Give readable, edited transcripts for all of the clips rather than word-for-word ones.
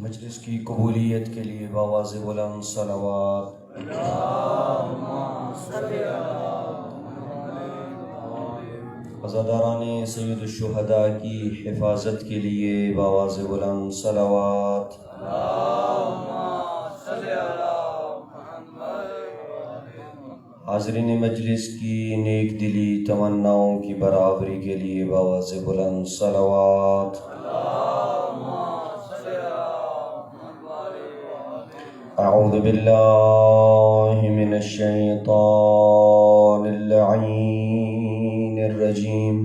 مجلس کی قبولیت کے لیے بآواز بلند صلوات۔ عزاداران سید الشہداء کی حفاظت کے لیے بآواز بلند صلوات۔ حاضرین مجلس کی نیک دلی تمناؤں کی برابری کے لیے بآواز بلند صلوات۔ اعوذ باللہ من الشیطان اللعین الرجیم،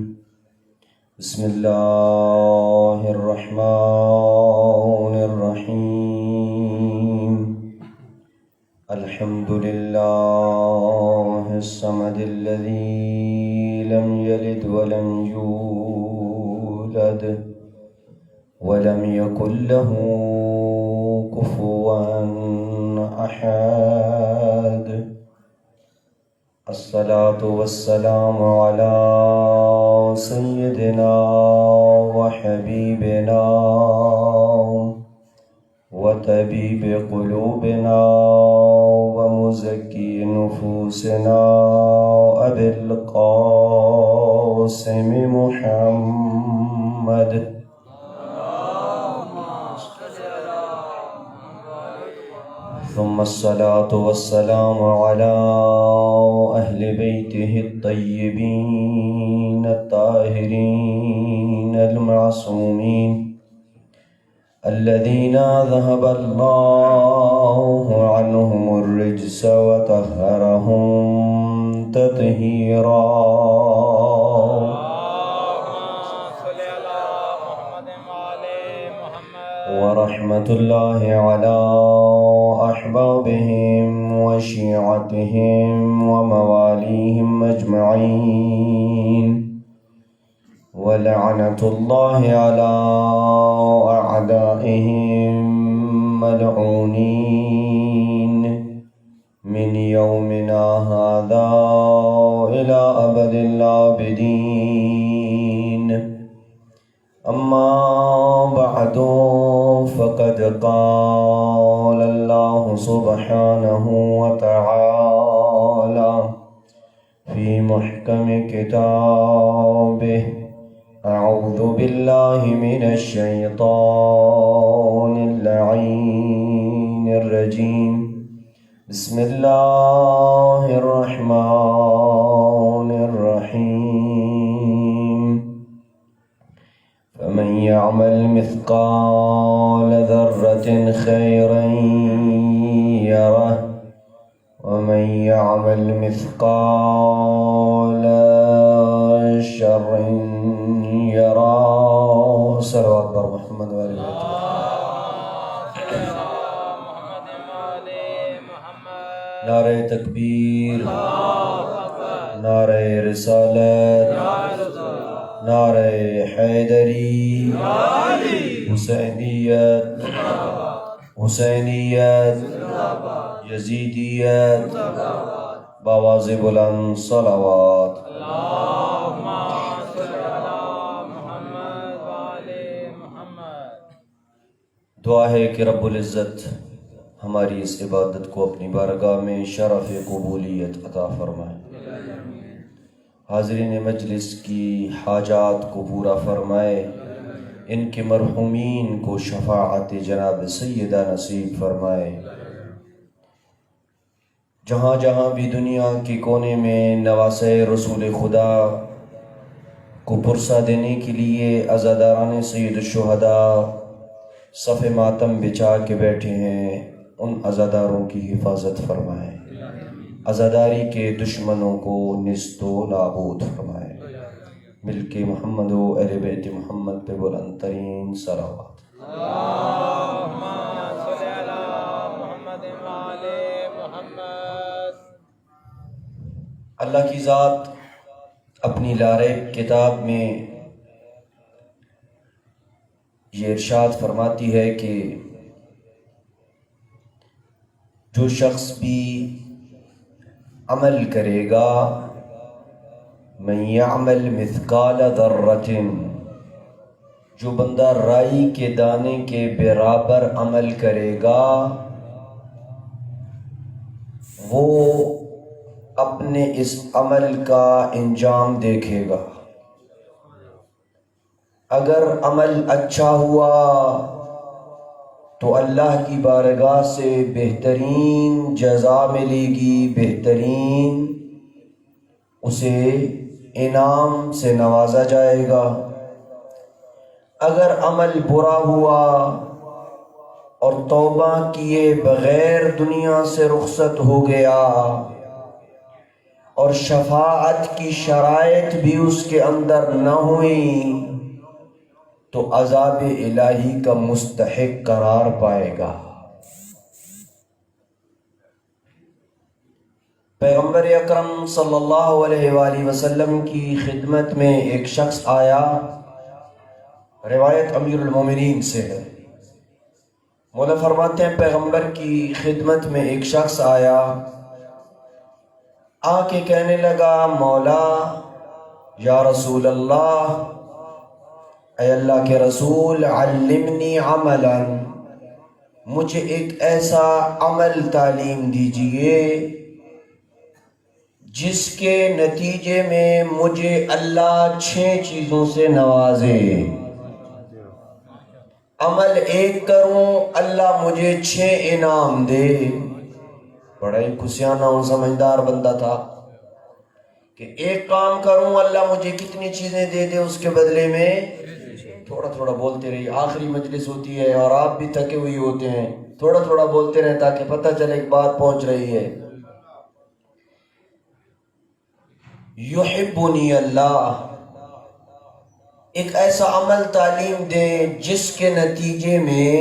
بسم اللہ الرحمن الرحیم۔ الحمد للہ الصمد الذی لم یلد ولم یولد ولم یکن له کفوا احد۔ الصلاة والسلام على سیدنا وحبیبنا وطبیب قلوبنا ومزکی نفوسنا ابی القاسم محمد۔ ثم الصلاة والسلام على أهل بيته الطيبين الطاهرين المعصومين الذين ذهب الله عنهم الرجس وطهرهم تطهيرا۔ ورحمة الله على أحبابهم وشيعتهم ومواليهم أجمعين، ولعنة الله على أعدائهم ملعونين من يومنا هذا إلى أبد الآبدين۔ أما بعد فقد قال الله سبحانه وتعالى في محكم كتابه: أعوذ بالله من الشيطان اللعين الرجيم، بسم الله الرحمن الرحيم۔ فمن يعمل مثقال ذرة خيرا يره ومن يعمل مثقال شر يره۔ صلوات بر محمد وآل بیت۔ نعرہ تکبیر، نعرہ رسالت، نعرہ حیدری، حسینیت، حسینیت، یزیدیت، بآواز بلند صلوات۔ دعا ہے کہ رب العزت ہماری اس عبادت کو اپنی بارگاہ میں شرف قبولیت عطا فرمائے، حاضرین مجلس کی حاجات کو پورا فرمائے، ان کے مرحومین کو شفاعت جناب سیدہ نصیب فرمائے۔ جہاں جہاں بھی دنیا کے کونے میں نواسے رسول خدا کو پرسہ دینے کے لیے عزاداران سید الشہداء صف ماتم بچا کے بیٹھے ہیں، ان عزاداروں کی حفاظت فرمائے، عزاداری کے دشمنوں کو نیست و نابود فرمائے۔ مل کے محمد و اہل بیت محمد پہ بلند ترین صلوات۔ اللہ کی ذات اپنی لاریب کتاب میں یہ ارشاد فرماتی ہے کہ جو شخص بھی عمل کرے گا، من یعمل مثقال ذرۃ جو بندہ رائی کے دانے کے برابر عمل کرے گا وہ اپنے اس عمل کا انجام دیکھے گا۔ اگر عمل اچھا ہوا تو اللہ کی بارگاہ سے بہترین جزا ملے گی، بہترین اسے انعام سے نوازا جائے گا۔ اگر عمل برا ہوا اور توبہ کیے بغیر دنیا سے رخصت ہو گیا اور شفاعت کی شرائط بھی اس کے اندر نہ ہوئی تو عذاب الہی کا مستحق قرار پائے گا۔ پیغمبر اکرم صلی اللہ علیہ وآلہ وسلم کی خدمت میں ایک شخص آیا، روایت امیر المومنین سے ہے۔ مولا فرماتے ہیں پیغمبر کی خدمت میں ایک شخص آیا، آ کے کہنے لگا مولا یا رسول اللہ، اے اللہ کے رسول، علمنی عملا، مجھے ایک ایسا عمل تعلیم دیجئے جس کے نتیجے میں مجھے اللہ 6 چیزوں سے نوازے۔ عمل ایک کروں اللہ مجھے 6 انعام دے۔ بڑا ہی کسیانہ اور سمجھدار بندہ تھا کہ ایک کام کروں اللہ مجھے کتنی چیزیں دے دے، اس کے بدلے میں تھوڑا تھوڑا بولتے رہی۔ آخری مجلس ہوتی ہے اور آپ بھی تھکے ہوئی ہوتے ہیں، تھوڑا تھوڑا بولتے رہیں تاکہ پتہ چلے ایک بات پہنچ رہی ہے۔ یحبنی اللہ، ایک ایسا عمل تعلیم دے جس کے نتیجے میں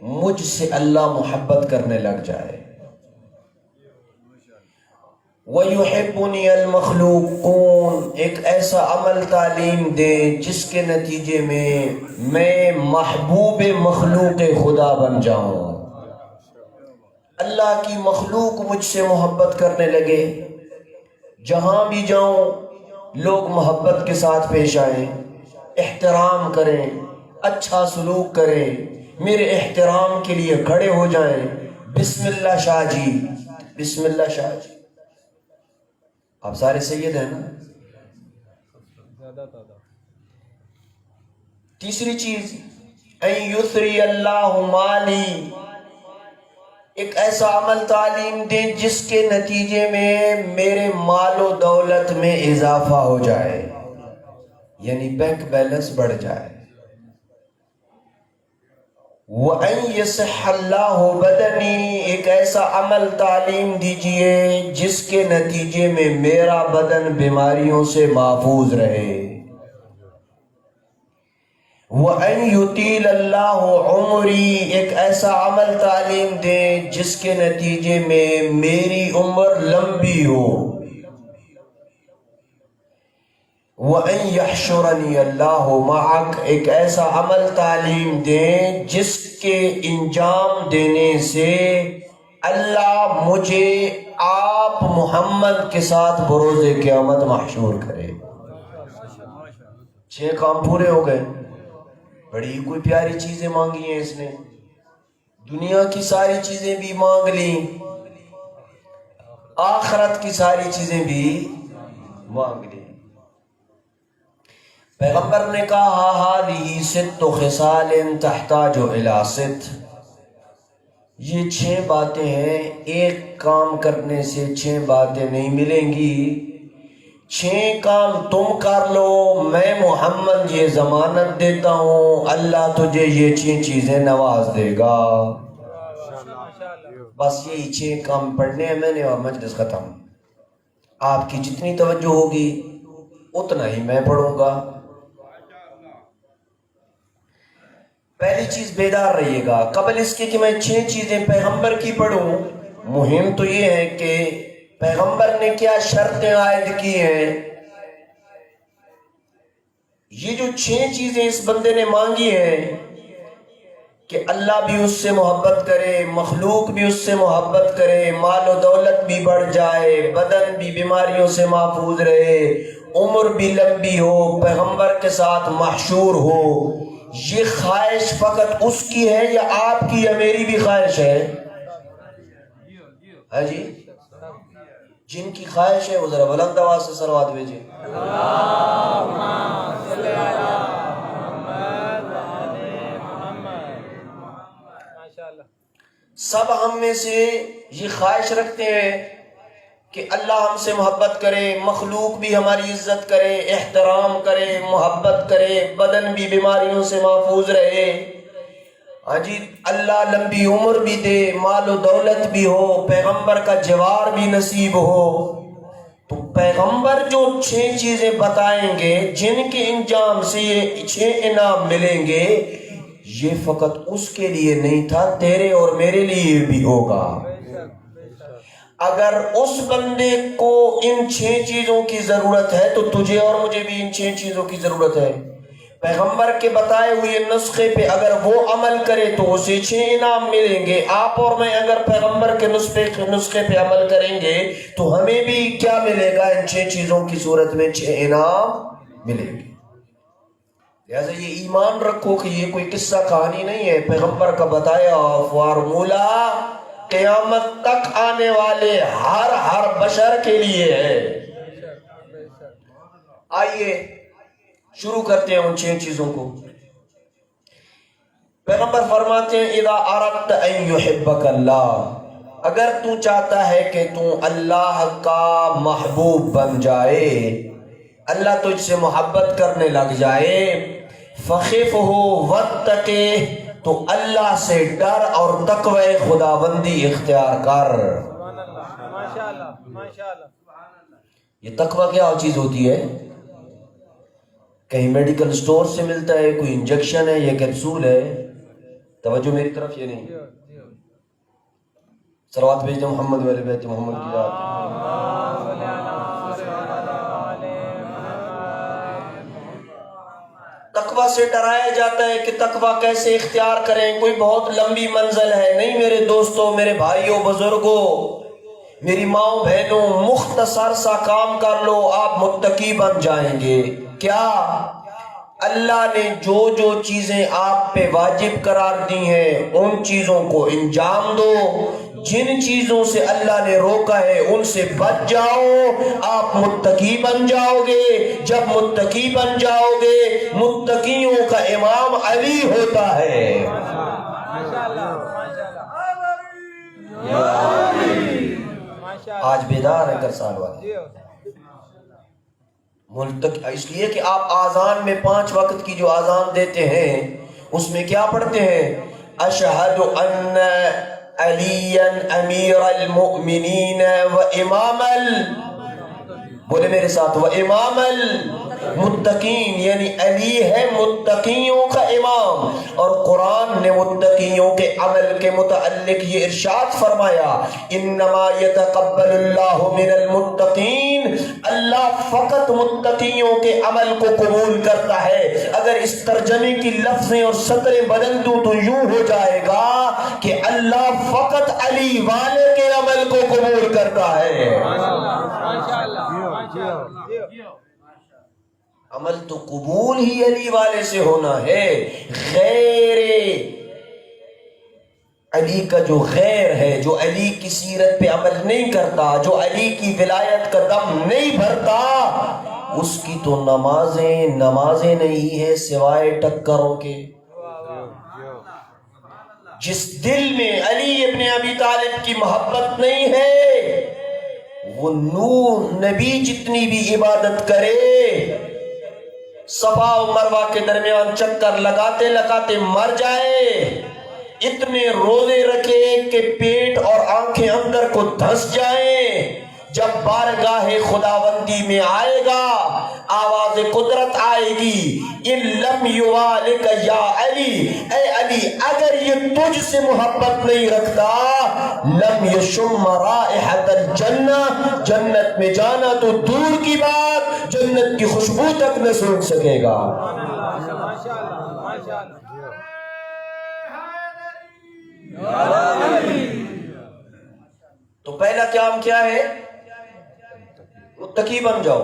مجھ سے اللہ محبت کرنے لگ جائے۔ وَيُحِبُّنِيَ الْمَخْلُوقُونَ، ایک ایسا عمل تعلیم دے جس کے نتیجے میں محبوب مخلوق خدا بن جاؤں، اللہ کی مخلوق مجھ سے محبت کرنے لگے، جہاں بھی جاؤں لوگ محبت کے ساتھ پیش آئیں، احترام کریں، اچھا سلوک کریں، میرے احترام کے لیے کھڑے ہو جائیں، بسم اللہ شاہ جی، بسم اللہ شاہ جی۔ آپ سارے سید ہیں نا؟ تیسری چیز، ان یثری اللہ مالی، ایک ایسا عمل تعلیم دیں جس کے نتیجے میں میرے مال و دولت میں اضافہ ہو جائے، یعنی بینک بیلنس بڑھ جائے۔ وَأَن يَصِحَّ اللَّهُ بَدَنِي، ایک ایسا عمل تعلیم دیجئے جس کے نتیجے میں میرا بدن بیماریوں سے محفوظ رہے۔ وَأَن يُطِيلَ اللَّهُ عُمْرِي، ایک ایسا عمل تعلیم دیں جس کے نتیجے میں میری عمر لمبی ہو۔ وَأَن يَحْشُرَنِي اللَّهُ مَعَكَ، ایک ایسا عمل تعلیم دیں جس کے انجام دینے سے اللہ مجھے آپ محمد کے ساتھ بروز قیامت محشور کرے۔ 6 کام پورے ہو گئے۔ بڑی کوئی پیاری چیزیں مانگی ہیں اس نے، دنیا کی ساری چیزیں بھی مانگ لیں، آخرت کی ساری چیزیں بھی مانگ لیں۔ پیغمبر نے کہا ہذہ 6 خصال تحتاج الی 6، یہ 6 باتیں ہیں، ایک کام کرنے سے 6 باتیں نہیں ملیں گی، 6 کام تم کر لو، میں محمد یہ ضمانت دیتا ہوں اللہ تجھے یہ 6 چیزیں نواز دے گا۔ بس یہی 6 کام پڑھنے ہیں میں نے اور مجلس ختم۔ آپ کی جتنی توجہ ہوگی اتنا ہی میں پڑھوں گا۔ پہلی چیز بیدار رہیے گا، قبل اس کے کہ میں 6 چیزیں پیغمبر کی پڑھوں، مہم تو یہ ہے کہ پیغمبر نے کیا شرطیں عائد کی ہیں۔ یہ جو 6 چیزیں اس بندے نے مانگی ہیں کہ اللہ بھی اس سے محبت کرے، مخلوق بھی اس سے محبت کرے، مال و دولت بھی بڑھ جائے، بدن بھی بیماریوں سے محفوظ رہے، عمر بھی لمبی ہو، پیغمبر کے ساتھ محشور ہو، یہ خواہش فقط اس کی ہے یا آپ کی یا میری بھی خواہش ہے؟ ہاں جی، جن کی خواہش ہے وہ ذرا بلند آواز سے صلوات بھیجیں. سب ہم میں سے یہ خواہش رکھتے ہیں کہ اللہ ہم سے محبت کرے، مخلوق بھی ہماری عزت کرے، احترام کرے، محبت کرے، بدن بھی بیماریوں سے محفوظ رہے. ہاں جی، اللہ لمبی عمر بھی دے، مال و دولت بھی ہو، پیغمبر کا جوار بھی نصیب ہو. تو پیغمبر جو 6 چیزیں بتائیں گے جن کے انجام سے یہ 6 انعام ملیں گے، یہ فقط اس کے لیے نہیں تھا، تیرے اور میرے لیے بھی ہوگا. اگر اس بندے کو ان 6 چیزوں کی ضرورت ہے تو تجھے اور مجھے بھی ان 6 چیزوں کی ضرورت ہے. پیغمبر کے بتائے ہوئے نسخے پہ اگر وہ عمل کرے تو اسے 6 انعام ملیں گے. آپ اور میں اگر پیغمبر کے نسخے پہ عمل کریں گے تو ہمیں بھی کیا ملے گا؟ ان 6 چیزوں کی صورت میں 6 انعام ملیں گے. لہٰذا یہ ایمان رکھو کہ یہ کوئی قصہ کہانی نہیں ہے، پیغمبر کا بتایا فارمولا قیامت تک آنے والے ہر بشر کے لیے ہے. آئیے شروع کرتے ہیں ان 6 چیزوں کو. پیغمبر فرماتے ہیں اذا اردت ان يحبك اللہ، اگر تو چاہتا ہے کہ تو اللہ کا محبوب بن جائے، اللہ تجھ سے محبت کرنے لگ جائے، فخفہ واتقہ، تو اللہ سے ڈر اور تقوی خداوندی اختیار کر. یہ تقوی کیا چیز ہوتی ہے؟ کہیں میڈیکل سٹور سے ملتا ہے، کوئی انجیکشن ہے یا کیپسول ہے؟ توجہ میری طرف یہ نہیں. صلوات بھیجتے محمد والے بیت محمد کی ذات. تقوی سے ڈرایا جاتا ہے کہ تقوی کیسے اختیار کریں، کوئی بہت لمبی منزل ہے. نہیں میرے دوستوں، میرے بھائیوں، بزرگوں، میری ماؤں بہنوں، مختصر سا کام کر لو، آپ متقی بن جائیں گے. کیا؟ اللہ نے جو چیزیں آپ پہ واجب قرار دی ہیں ان چیزوں کو انجام دو، جن چیزوں سے اللہ نے روکا ہے ان سے بچ جاؤ، آپ متقی بن جاؤ گے. جب متقی بن جاؤ گے، متقیوں کا امام علی ہوتا ہے. آج بیدار ہے کرسال والے، اس لیے کہ آپ آذان میں 5 وقت کی جو آذان دیتے ہیں اس میں کیا پڑھتے ہیں؟ اشہد ان علیٰ امیر المؤمنین و امام بولے میرے ساتھ، و امام المتقین، یعنی علی ہے متقیوں کا امام. اور قرآن نے متقیوں کے عمل کے متعلق یہ ارشاد فرمایا انما یتقبل اللہ من المتقین، اللہ فقط متقیوں کے عمل کو قبول کرتا ہے. اگر اس ترجمے کی لفظیں اور سطریں بدل دوں تو یوں ہو جائے گا کہ اللہ فقط علی والے کے عمل کو قبول کرتا ہے. عمل تو قبول ہی علی والے سے ہونا ہے. غیر علی کا جو غیر ہے، جو علی کی سیرت پہ عمل نہیں کرتا، جو علی کی ولایت کا دم نہیں بھرتا، اس کی تو نمازیں نہیں ہیں سوائے ٹکروں کے. جس دل میں علی ابن ابی طالب کی محبت نہیں ہے، وہ نور نبی جتنی بھی عبادت کرے، صفا و مروہ کے درمیان چکر لگاتے لگاتے مر جائے، اتنے روزے رکھے کہ پیٹ اور آنکھیں اندر کو دھس جائیں، جب بارگاہ خداوندی میں آئے گا آواز قدرت آئے گی ان لم یوالک یا علی، اے علی اگر یہ تجھ سے محبت نہیں رکھتا، لم یشم رائحۃ الجنہ، جنت میں جانا تو دور کی بات جنت کی خوشبو تک نہ سونگھ سکے گا. تو پہلا کام کیا ہے؟ متقی بن جاؤ.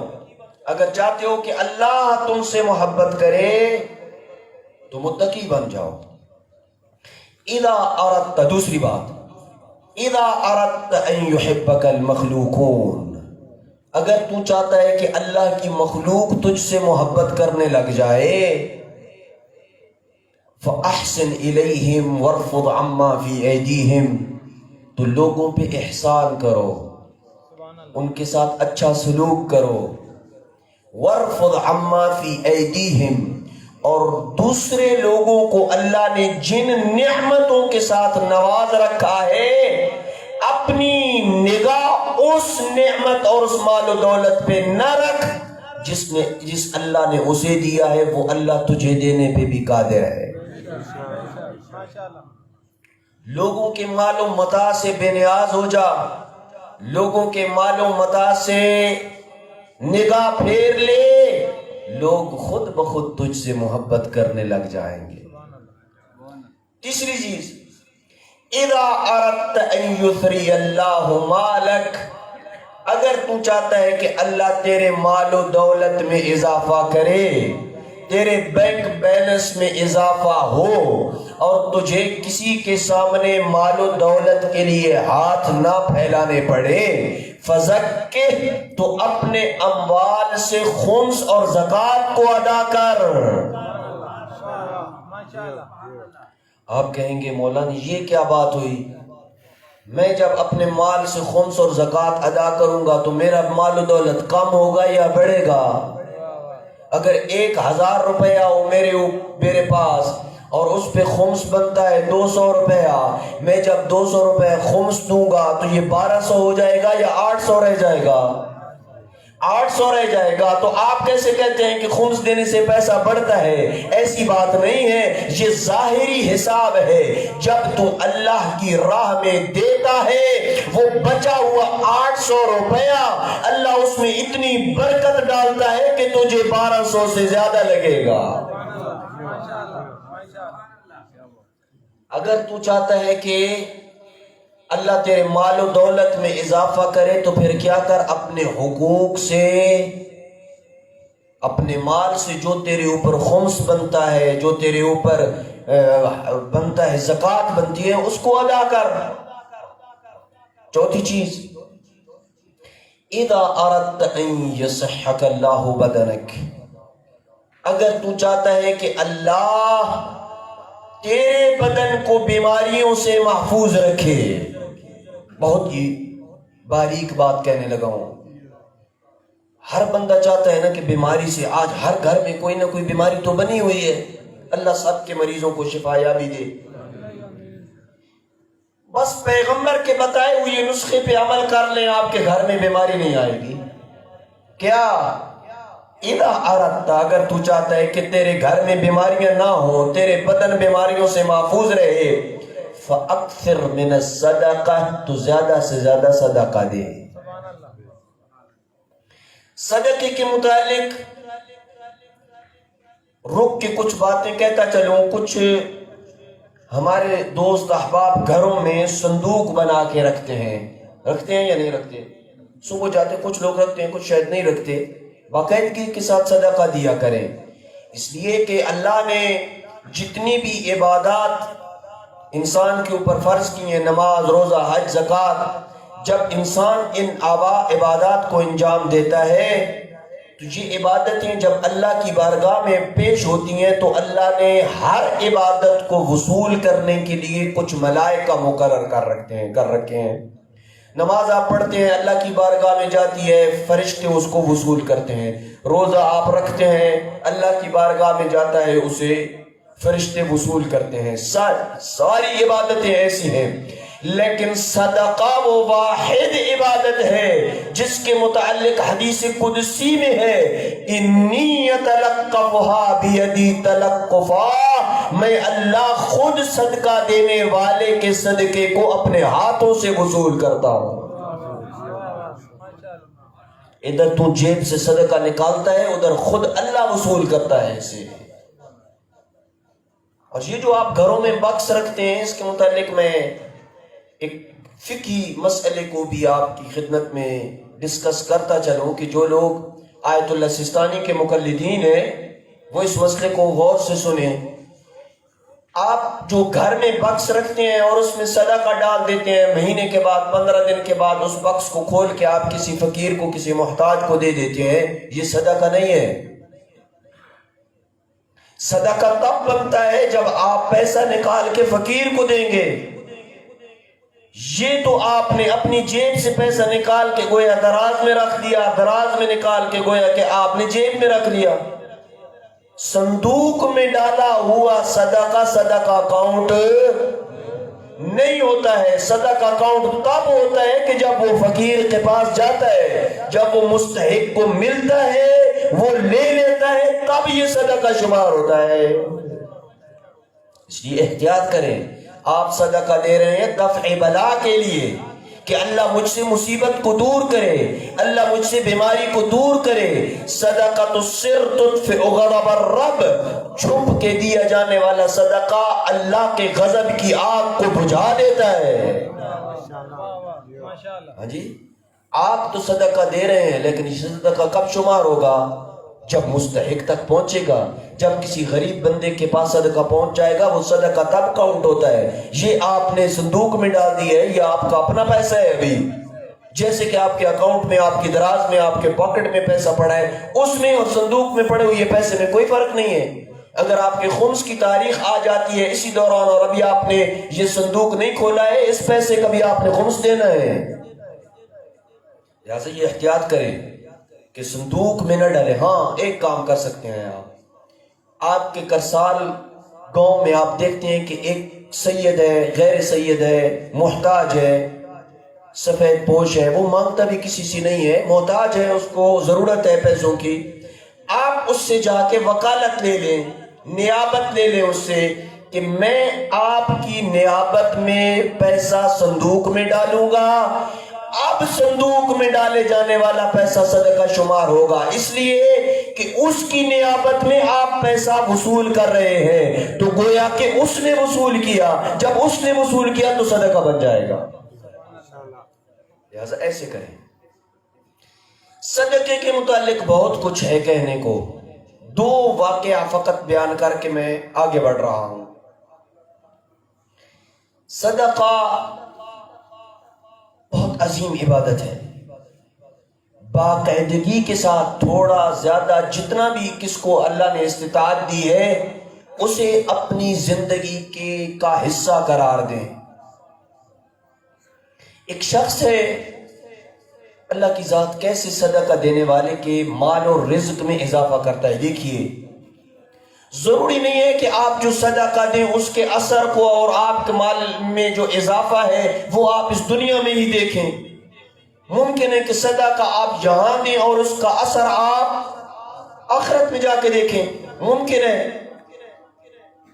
اگر چاہتے ہو کہ اللہ تم سے محبت کرے تو متقی بن جاؤ۔ اذا اردت، دوسری بات، اذا اردت ان يحبك المخلوقون، اگر تو چاہتا ہے کہ اللہ کی مخلوق تجھ سے محبت کرنے لگ جائے، فاحسن الیہم وارفض عما فی ایدیہم، تو لوگوں پہ احسان کرو، ان کے ساتھ اچھا سلوک کرو، وارفض عما فی ایدیہم، اور دوسرے لوگوں کو اللہ نے جن نعمتوں کے ساتھ نواز رکھا ہے، اپنی نگاہ اس نعمت اور اس مال و دولت پہ نہ رکھ جس اللہ نے اسے دیا ہے، وہ اللہ تجھے دینے پہ بھی قادر ہے۔ لوگوں کے مال و متاع سے بے نیاز ہو جا، لوگوں کے مال و متاع سے نگاہ پھیر لے، لوگ خود بخود تجھ سے محبت کرنے لگ جائیں گے۔ تیسری چیز، اذا اردت ان یثری اللہ مالک، اگر تو چاہتا ہے کہ اللہ تیرے مال و دولت میں اضافہ کرے، تیرے بینک بیلنس میں اضافہ ہو، اور تجھے کسی کے سامنے مال و دولت کے لیے ہاتھ نہ پھیلانے پڑے، فزکہ، تو اپنے اموال سے خمس اور زکوٰۃ کو ادا کر۔ آپ کہیں گے مولانا یہ کیا بات ہوئی؟ میں جب اپنے مال سے خمس اور زکوٰۃ ادا کروں گا تو میرا مال و دولت کم ہوگا یا بڑھے گا؟ اگر 1000 روپیہ ہو میرے پاس اور اس پہ خمس بنتا ہے 200 روپیہ، میں جب 200 روپے خمس دوں گا تو یہ 1200 ہو جائے گا یا 800 رہ جائے گا؟ 800 رہ جائے گا۔ تو آپ کیسے کہتے ہیں کہ خمس دینے سے پیسہ بڑھتا ہے؟ ایسی بات نہیں ہے، یہ ظاہری حساب ہے۔ جب تو اللہ کی راہ میں دیتا ہے، وہ بچا ہوا 800 روپیہ اللہ اس میں اتنی برکت ڈالتا ہے کہ تجھے 1200 سے زیادہ لگے گا۔ اگر تو چاہتا ہے کہ اللہ تیرے مال و دولت میں اضافہ کرے تو پھر کیا کر، اپنے حقوق سے، اپنے مال سے جو تیرے اوپر خمس بنتا ہے، جو تیرے اوپر بنتا ہے، زکوٰۃ بنتی ہے، اس کو ادا کر۔ چوتھی چیز، اذا اردت ان یصحک اللہ بدنک، اگر تو چاہتا ہے کہ اللہ تیرے بدن کو بیماریوں سے محفوظ رکھے، بہت ہی باریک بات کہنے لگا ہوں، ہر بندہ چاہتا ہے نا کہ بیماری سے، آج ہر گھر میں کوئی نہ کوئی بیماری تو بنی ہوئی ہے، اللہ سب کے مریضوں کو شفا یابی دے۔ بس پیغمبر کے بتائے ہوئے نسخے پہ عمل کر لیں، آپ کے گھر میں بیماری نہیں آئے گی۔ کیا؟ اذا اردت، اگر تو چاہتا ہے کہ تیرے گھر میں بیماریاں نہ ہوں، تیرے بدن بیماریوں سے محفوظ رہے، فاکثر من الصدقہ، تو زیادہ سے زیادہ صدقہ دے۔ صدقے کے متعلق رک کے کچھ باتیں کہتا چلوں۔ کچھ ہمارے دوست احباب گھروں میں صندوق بنا کے رکھتے ہیں یا نہیں رکھتے؟ صبح جاتے کچھ لوگ رکھتے ہیں، کچھ شاید نہیں رکھتے۔ باقاعدگی کے ساتھ صدقہ دیا کریں، اس لیے کہ اللہ نے جتنی بھی عبادات انسان کے اوپر فرض کی ہیں، نماز، روزہ، حج، زکوٰۃ، جب انسان ان عبادات کو انجام دیتا ہے تو یہ عبادتیں جب اللہ کی بارگاہ میں پیش ہوتی ہیں تو اللہ نے ہر عبادت کو وصول کرنے کے لیے کچھ ملائکہ مقرر کر رکھے ہیں۔ نماز آپ پڑھتے ہیں، اللہ کی بارگاہ میں جاتی ہے، فرشتے اس کو وصول کرتے ہیں۔ روزہ آپ رکھتے ہیں، اللہ کی بارگاہ میں جاتا ہے، اسے فرشتے وصول کرتے ہیں۔ ساری عبادتیں ایسی ہیں، لیکن صدقہ وہ واحد عبادت ہے جس کے متعلق حدیث قدسی میں ہے، انی اتلقفها بیدی تلقفا، میں اللہ خود صدقہ دینے والے کے صدقے کو اپنے ہاتھوں سے وصول کرتا ہوں۔ ادھر تو جیب سے صدقہ نکالتا ہے، ادھر خود اللہ وصول کرتا ہے اسے۔ اور یہ جو آپ گھروں میں بکس رکھتے ہیں، اس کے متعلق میں ایک فقہی مسئلے کو بھی آپ کی خدمت میں ڈسکس کرتا چلوں کہ جو لوگ آیت اللہ سستانی کے مقلدین ہیں وہ اس مسئلے کو غور سے سنیں۔ آپ جو گھر میں بکس رکھتے ہیں اور اس میں صدقہ ڈال دیتے ہیں، مہینے کے بعد 15 دن کے بعد اس بکس کو کھول کے آپ کسی فقیر کو کسی محتاج کو دے دیتے ہیں، یہ صدقہ نہیں ہے۔ صدقہ تب بنتا ہے جب آپ پیسہ نکال کے فقیر کو دیں گے۔ یہ تو آپ نے اپنی جیب سے پیسہ نکال کے گویا دراز میں رکھ دیا، دراز میں نکال کے گویا کہ آپ نے جیب میں رکھ لیا۔ صندوق میں ڈالا ہوا صدقہ صدقہ اکاؤنٹ نہیں ہوتا ہے۔ صدقہ اکاؤنٹ تب ہوتا ہے کہ جب وہ فقیر کے پاس جاتا ہے، جب وہ مستحق کو ملتا ہے، وہ لے لیتا ہے، تب یہ صدقہ شمار ہوتا ہے۔ اس لیے احتیاط کریں۔ آپ صدقہ دے رہے ہیں دفع بلا کے لیے کہ اللہ مجھ سے مصیبت کو دور کرے، اللہ مجھ سے بیماری کو دور کرے۔ صدقۃ السر تطفئ غضب الرب، چھپ کے دیا جانے والا صدقہ اللہ کے غضب کی آگ کو بجھا دیتا ہے۔ ہاں جی، آپ تو صدقہ دے رہے ہیں، لیکن یہ صدقہ کب شمار ہوگا؟ جب مستحق تک پہنچے گا، جب کسی غریب بندے کے پاس صدقہ پہنچ جائے گا، وہ صدقہ تب کاؤنٹ ہوتا ہے۔ یہ آپ نے صندوق میں ڈال دی ہے، یہ آپ کا اپنا پیسہ ہے۔ ابھی جیسے کہ آپ کے اکاؤنٹ میں، آپ کی دراز میں، آپ کے پاکٹ میں پیسہ پڑا ہے، اس میں اور صندوق میں پڑے ہوئے پیسے میں کوئی فرق نہیں ہے۔ اگر آپ کے خمس کی تاریخ آ جاتی ہے اسی دوران اور ابھی آپ نے یہ صندوق نہیں کھولا ہے، اس پیسے کا بھی آپ نے خمس دینا ہے۔ لہٰذا یہ احتیاط کریں کہ صندوق میں نہ ڈالیں۔ ہاں، ایک کام کر سکتے ہیں آپ کے کرسال گاؤں میں آپ دیکھتے ہیں کہ ایک سید ہے، غیر سید ہے، محتاج ہے، سفید پوش ہے، وہ مانگتا بھی کسی سے نہیں ہے، محتاج ہے، اس کو ضرورت ہے پیسوں کی۔ آپ اس سے جا کے وکالت لے لیں، نیابت لے لیں اس سے کہ میں آپ کی نیابت میں پیسہ صندوق میں ڈالوں گا۔ اب صندوق میں ڈالے جانے والا پیسہ صدقہ شمار ہوگا، اس لیے کہ اس کی نیابت میں آپ پیسہ وصول کر رہے ہیں، تو گویا کہ اس نے وصول کیا، جب اس نے وصول کیا تو صدقہ بن جائے گا۔ لہذا ایسے کریں۔ صدقے کے متعلق بہت کچھ ہے کہنے کو، 2 واقعہ فقط بیان کر کے میں آگے بڑھ رہا ہوں۔ صدقہ بہت عظیم عبادت ہے، باقاعدگی کے ساتھ تھوڑا زیادہ جتنا بھی کس کو اللہ نے استطاعت دی ہے اسے اپنی زندگی کا حصہ قرار دیں۔ ایک شخص ہے، اللہ کی ذات کیسے صدقہ دینے والے کے مال اور رزق میں اضافہ کرتا ہے۔ دیکھیے، ضروری نہیں ہے کہ آپ جو صدقہ دیں اس کے اثر کو اور آپ کے مال میں جو اضافہ ہے وہ آپ اس دنیا میں ہی دیکھیں۔ ممکن ہے کہ صدقہ آپ یہاں دیں اور اس کا اثر آپ آخرت میں جا کے دیکھیں، ممکن ہے۔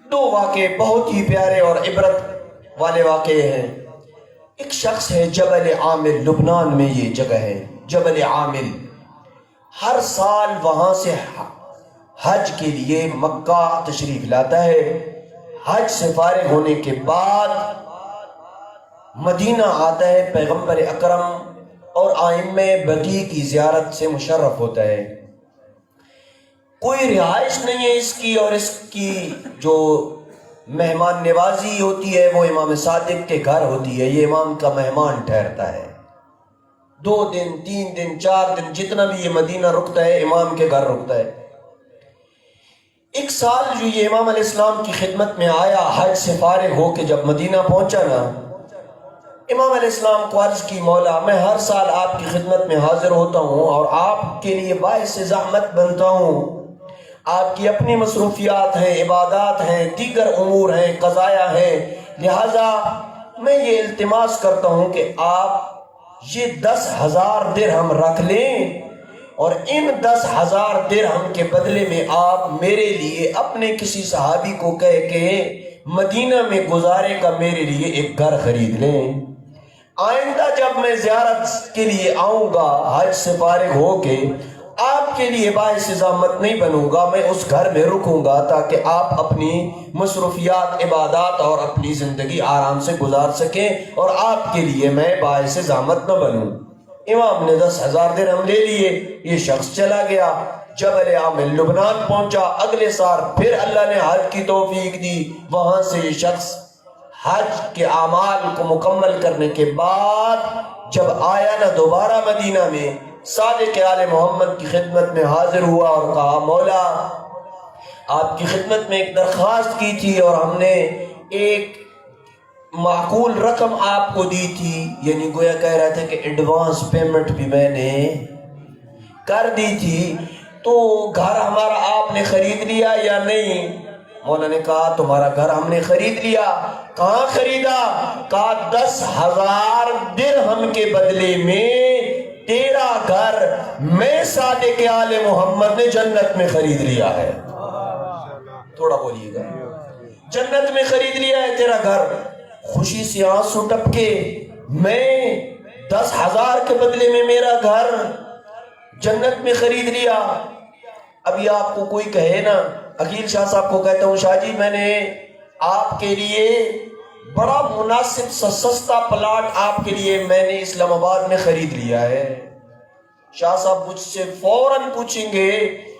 2 واقعے بہت ہی پیارے اور عبرت والے واقعے ہیں۔ ایک شخص ہے، جبل عامل، لبنان میں یہ جگہ ہے جبل عامل، ہر سال وہاں سے حج کے لیے مکہ تشریف لاتا ہے۔ حج سے فارغ ہونے کے بعد مدینہ آتا ہے، پیغمبر اکرم اور ائمہ بقیع کی زیارت سے مشرف ہوتا ہے۔ کوئی رہائش نہیں ہے اس کی، اور اس کی جو مہمان نوازی ہوتی ہے وہ امام صادق کے گھر ہوتی ہے، یہ امام کا مہمان ٹھہرتا ہے۔ 2 دن 3 دن 4 دن جتنا بھی یہ مدینہ رکتا ہے امام کے گھر رکتا ہے۔ ایک سال جو یہ امام علیہ السلام کی خدمت میں آیا، حج سے فارغ ہو کے جب مدینہ پہنچا نا، امام علیہ السلام کو عرض کی، مولا میں ہر سال آپ کی خدمت میں حاضر ہوتا ہوں اور آپ کے لیے باعث زحمت بنتا ہوں، آپ کی اپنی مصروفیات ہیں، عبادات ہیں، دیگر امور ہیں، قضایا ہیں، لہذا میں یہ التماس کرتا ہوں کہ آپ یہ 10,000 درہم رکھ لیں اور ان 10,000 درہم کے بدلے میں آپ میرے لیے اپنے کسی صحابی کو کہہ کے مدینہ میں گزارے کا میرے لیے ایک گھر خرید لیں۔ آئندہ جب میں زیارت کے لیے آؤں گا حج سے فارغ ہو کے، آپ کے لیے باعث زحمت نہیں بنوں گا، میں اس گھر میں رکوں گا تاکہ آپ اپنی مصروفیات، عبادات اور اپنی زندگی آرام سے گزار سکیں اور آپ کے لیے میں باعث زحمت نہ بنوں۔ امام نے 10,000 درہم لے لیے، یہ شخص چلا گیا۔ جبل عامر لبنان پہنچا، اگلے سال پھر اللہ نے حج کی توفیق دی، وہاں سے یہ شخص حج کے اعمال کو مکمل کرنے کے بعد جب آیا نا دوبارہ مدینہ میں، صادق آل محمد کی خدمت میں حاضر ہوا اور کہا مولا آپ کی خدمت میں ایک درخواست کی تھی اور ہم نے ایک معقول رقم آپ کو دی تھی، یعنی گویا کہہ رہا تھا کہ ایڈوانس پیمنٹ بھی میں نے کر دی تھی، تو گھر ہمارا آپ نے خرید لیا یا نہیں؟ مولا نے کہا تمہارا گھر ہم نے خرید لیا۔ کہاں خریدا؟ کہا 10,000 درہم کے بدلے میں تیرا گھر میں صادق آل محمد نے جنت میں خرید لیا ہے۔ تھوڑا بولیے گا، جنت میں خرید لیا ہے تیرا گھر۔ خوشی سے آنسو ٹپکے، میں 10,000 کے بدلے میں میرا گھر جنت میں خرید لیا۔ ابھی آپ کو کوئی کہے نا، عقیل شاہ صاحب کو کہتا ہوں شاہ جی میں نے آپ کے لیے بڑا مناسب سستا پلاٹ آپ کے لیے میں نے اسلام آباد میں خرید لیا ہے، شاہ صاحب مجھ سے فوراً پوچھیں گے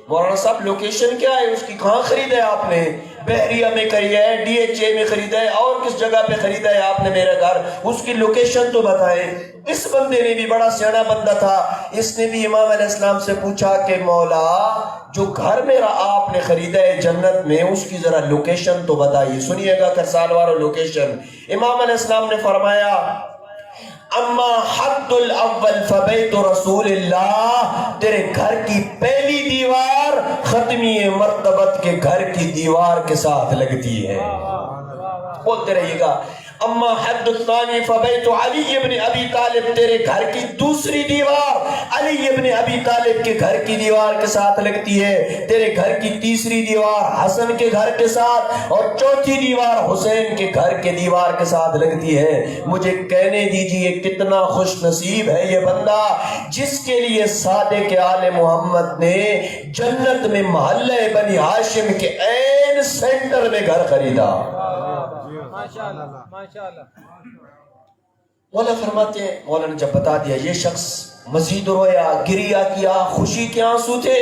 مولانا صاحب لوکیشن کیا ہے اس کی، کہاں خریدا ہے آپ نے؟ بحریہ میں خریدا ہے، ڈی ایچ اے میں خریدا ہے، اور کس جگہ پہ خریدا ہے آپ نے میرا گھر؟ اس کی لوکیشن تو بتائیں۔ اس بندے نے بھی بڑا سیانا بندہ تھا، اس نے بھی امام علیہ السلام سے پوچھا کہ مولا جو گھر میرا آپ نے خریدا ہے جنت میں اس کی ذرا لوکیشن تو بتائیے۔ سنیے گا کرسال والو لوکیشن۔ امام علیہ السلام نے فرمایا اما حد الاول فبیت رسول اللہ، تیرے گھر کی پہلی دیوار ختمی مرتبت کے گھر کی دیوار کے ساتھ لگتی ہے، بولتے رہیے گا۔ اما حد الثانی فبیت علی ابن ابی طالب، تیرے گھر کی دوسری دیوار علی ابن ابی طالب کے گھر کی دیوار کے ساتھ لگتی ہے، تیرے گھر کی تیسری دیوار حسن کے گھر کے ساتھ، اور چوتھی دیوار حسین کے گھر کے دیوار کے ساتھ لگتی ہے۔ مجھے کہنے دیجئے کتنا خوش نصیب ہے یہ بندہ جس کے لیے صادق آل محمد نے جنت میں محلہ بنی ہاشم کے عین سینٹر میں گھر خریدا۔ مولا فرماتے ہیں، مولا نے جب بتا دیا یہ شخص مزید رویا، گریا کیا، خوشی کے آنسو تھے۔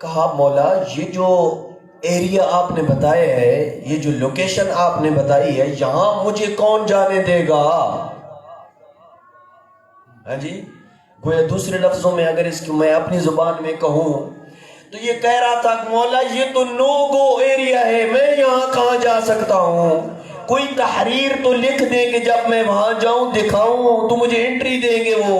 کہا مولا یہ جو ایریا آپ نے بتایا ہے، یہ جو لوکیشن آپ نے بتائی ہے، یہاں مجھے کون جانے دے گا؟ ہاں جی، گویا دوسرے لفظوں میں اگر اس کی میں اپنی زبان میں کہوں تو یہ کہہ رہا تھا کہ مولا یہ تو نو گو ایریا ہے، میں یہاں کہاں جا سکتا ہوں؟ کوئی تحریر تو لکھ دیں کہ جب میں وہاں جاؤں دکھاؤں تو مجھے انٹری دیں گے وہ۔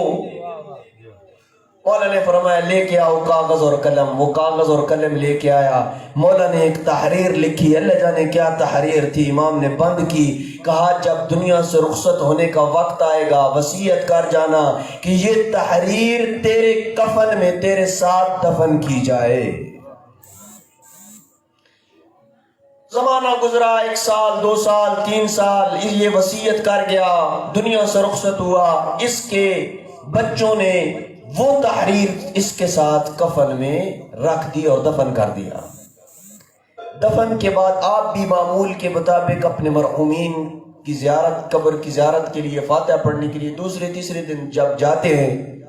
مولا نے فرمایا لے کے آؤ کاغذ اور قلم۔ وہ کاغذ اور قلم لے کے آیا، مولا نے ایک تحریر لکھی، اللہ جانے کیا تحریر تھی، امام نے بند کی، کہا جب دنیا سے رخصت ہونے کا وقت آئے گا وصیت کر جانا کہ یہ تحریر تیرے کفن میں تیرے ساتھ دفن کی جائے۔ زمانہ گزرا، 1 سال 2 سال 3 سال، یہ وصیت کر گیا، دنیا سے رخصت ہوا، اس کے بچوں نے وہ تحریر اس کے ساتھ کفن میں رکھ دی اور دفن کر دیا۔ دفن کے بعد آپ بھی معمول کے مطابق اپنے مرحومین کی زیارت، قبر کی زیارت کے لیے فاتحہ پڑھنے کے لیے دوسرے تیسرے دن جب جاتے ہیں